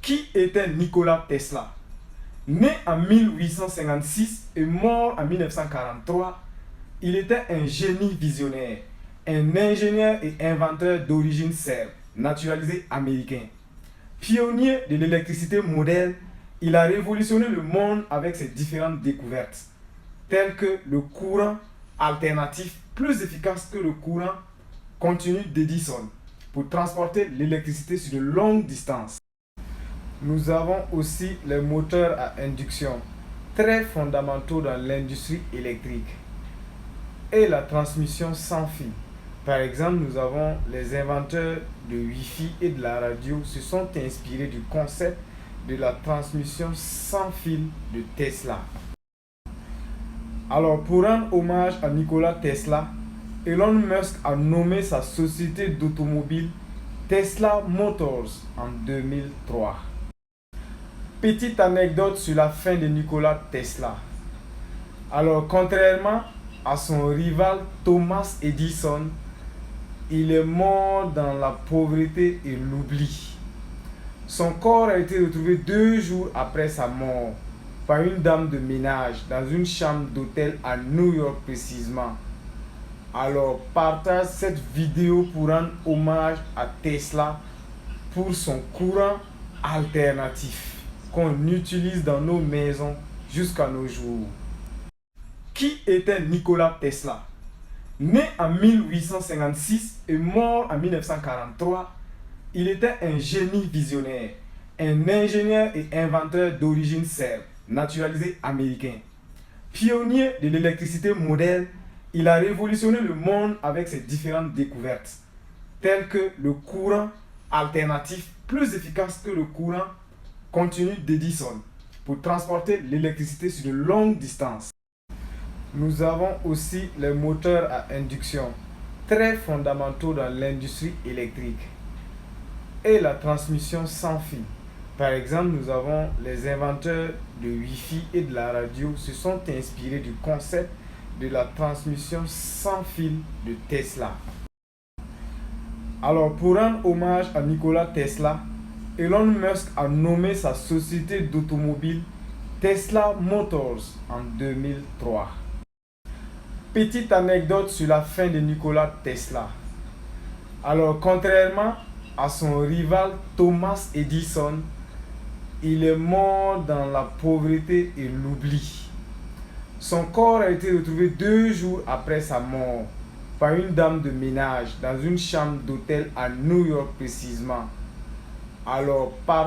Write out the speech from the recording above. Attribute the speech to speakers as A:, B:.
A: Qui était Nikola Tesla? Né en 1856 et mort en 1943, il était un génie visionnaire, un ingénieur et inventeur d'origine serbe, naturalisé américain. Pionnier de l'électricité moderne, il a révolutionné le monde avec ses différentes découvertes, telles que le courant alternatif plus efficace que le courant continu d'Edison pour transporter l'électricité sur de longues distances. Nous avons aussi les moteurs à induction, très fondamentaux dans l'industrie électrique, et la transmission sans fil. Par exemple, nous avons les inventeurs de Wi-Fi et de la radio se sont inspirés du concept de la transmission sans fil de Tesla. Alors, pour rendre hommage à Nikola Tesla, Elon Musk a nommé sa société d'automobile Tesla Motors en 2003. Petite anecdote sur la fin de Nikola Tesla. Alors, contrairement à son rival Thomas Edison, il est mort dans la pauvreté et l'oubli. Son corps a été retrouvé 2 jours après sa mort par une dame de ménage dans une chambre d'hôtel à New York précisément. Alors, partage cette vidéo pour rendre hommage à Tesla pour son courant alternatif qu'on utilise dans nos maisons jusqu'à nos jours. Qui était Nikola Tesla? Né en 1856 et mort en 1943, il était un génie visionnaire, un ingénieur et inventeur d'origine serbe, naturalisé américain. Pionnier de l'électricité moderne, il a révolutionné le monde avec ses différentes découvertes, telles que le courant alternatif plus efficace que le courant continu d'Edison pour transporter l'électricité sur de longues distances. Nous avons aussi les moteurs à induction, très fondamentaux dans l'industrie électrique, et la transmission sans fil. Par exemple, nous avons les inventeurs de Wi-Fi et de la radio se sont inspirés du concept de la transmission sans fil de Tesla. Alors, pour rendre hommage à Nikola Tesla, Elon Musk a nommé sa société d'automobile Tesla Motors en 2003. Petite anecdote sur la fin de Nikola Tesla. Alors, contrairement à son rival Thomas Edison, il est mort dans la pauvreté et l'oubli. Son corps a été retrouvé 2 jours après sa mort par une dame de ménage dans une chambre d'hôtel à New York précisément. Alors,